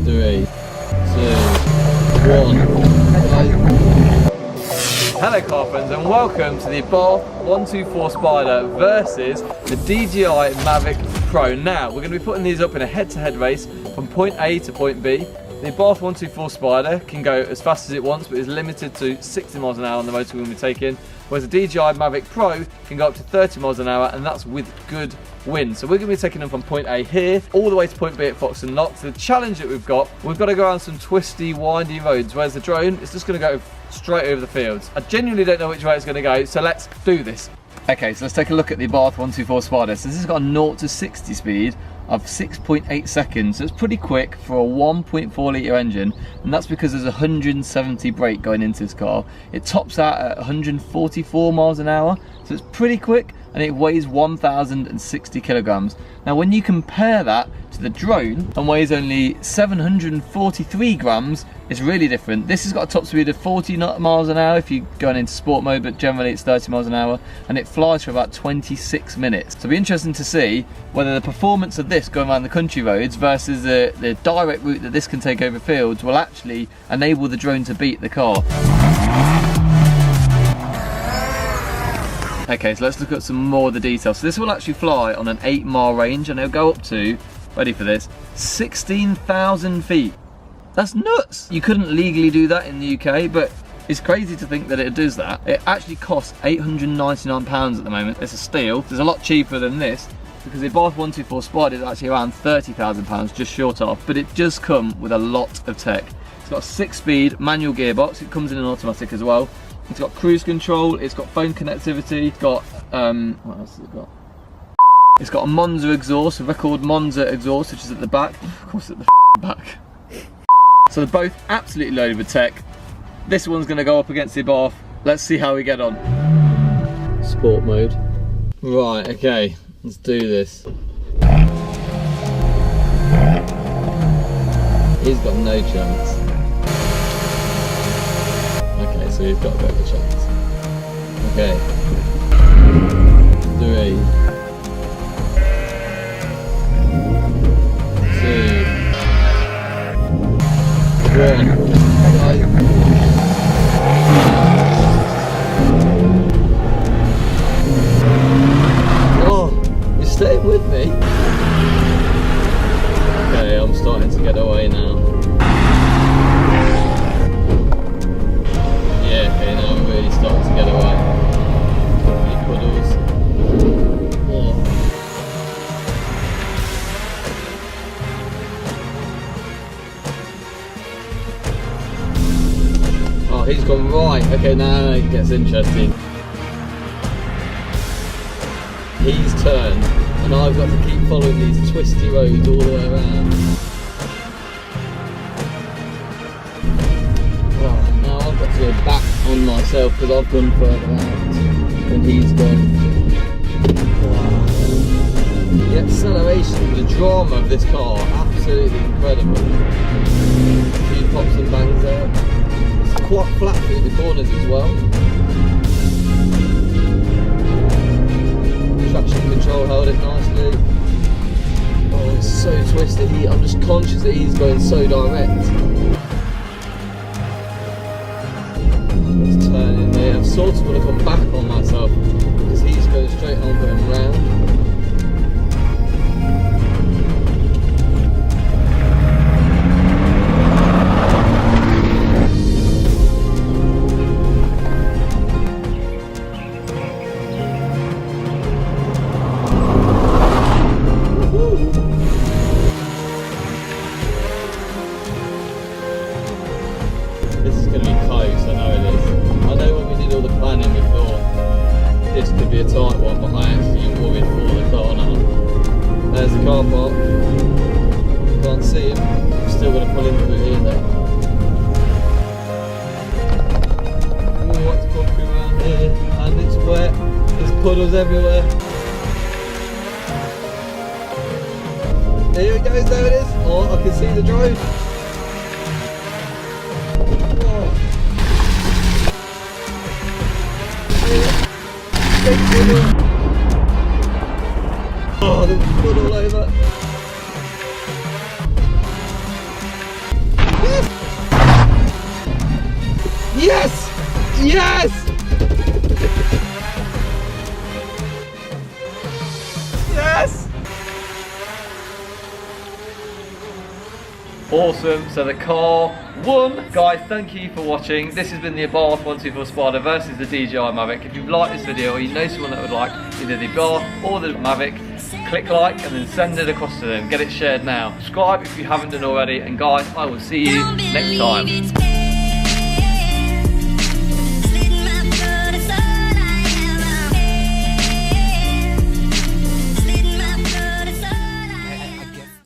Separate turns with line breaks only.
3, 2, 1. Hello car friends and welcome to the Abarth 124 Spider versus the DJI Mavic Pro. Now we're going to be putting these up in a head-to-head race from point A to point B. The Abarth 124 Spider can go as fast as it wants but is limited to 60 miles an hour on the motor we're going to be taking, whereas the DJI Mavic Pro can go up to 30 miles an hour and that's with good wind. So we're going to be taking them from point A here all the way to point B at Foxton Lock. So the challenge that we've got to go around some twisty, windy roads, whereas the drone is just going to go straight over the fields. I genuinely don't know which way it's going to go, so let's do this. Okay, so let's take a look at the Abarth 124 Spider. So this has got a 0 to 60 speed of 6.8 seconds, so it's pretty quick for a 1.4 litre engine, and that's because there's 170 brake going into this car. It tops out at 144 miles an hour, so it's pretty quick, and it weighs 1,060 kilograms. Now when you compare that to the drone and weighs only 743 grams, it's really different. This has got a top speed of 40 miles an hour if you're going into sport mode, but generally it's 30 miles an hour, and it flies for about 26 minutes. So it'll be interesting to see whether the performance of this going around the country roads versus the direct route that this can take over fields will actually enable the drone to beat the car. Okay, so let's look at some more of the details. So this will actually fly on an 8-mile range, and it'll go up to, ready for this, 16,000 feet. That's nuts! You couldn't legally do that in the UK, but it's crazy to think that it does that. It actually costs £899 at the moment. It's a steal. It's a lot cheaper than this, because the Abarth 124 Spider is actually around £30,000, just short of, but it does come with a lot of tech. It's got a 6-speed manual gearbox. It comes in an automatic as well. It's got cruise control, it's got phone connectivity, it's got, what else has it got? It's got a Monza exhaust, a record Monza exhaust, which is at the back. Of course, at the back. So they're both absolutely loaded with tech. This one's going to go up against the Abarth. Let's see how we get on. Sport mode. Right, okay, let's do this. He's got no chance. Okay, so he's got a bit of a chance. Okay. 3, 2, 1. Oh, you're staying with me? Okay, I'm starting to get away now. Okay, now I'm really starting to get away. Any puddles? Oh. Oh, he's gone right. Okay, now it gets interesting. He's turned, and I've got to keep following these twisty roads all the way around. To go back on myself because I've gone further out and he's gone. Wow. The acceleration, the drama of this car, absolutely incredible. A few pops and bangs there. It's quite flat through the corners as well. Traction control held it nicely. Oh, it's so twisted. I'm just conscious that he's going so direct. Turning there, I've sort of got to come back on myself because he's going straight on going round. This is going to be close, I know it is. I know when we did all the planning we thought this could be a tight one, but I actually am worried for the car now. There's the car park. Can't see him. I'm still going to pull into it here though. Oh, it's concrete around here and it's wet. There's puddles everywhere. Here it goes, there it is. Oh, I can see the drone. Oh, there's blood all over. Yes! Yes! Yes! Awesome, so the car won. Guys, thank you for watching. This has been the Abarth 124 Spider versus the DJI Mavic. If you've liked this video or you know someone that would like either the Abarth or the Mavic, click like and then send it across to them. Get it shared now. Subscribe if you haven't done already, and guys, I will see you next time.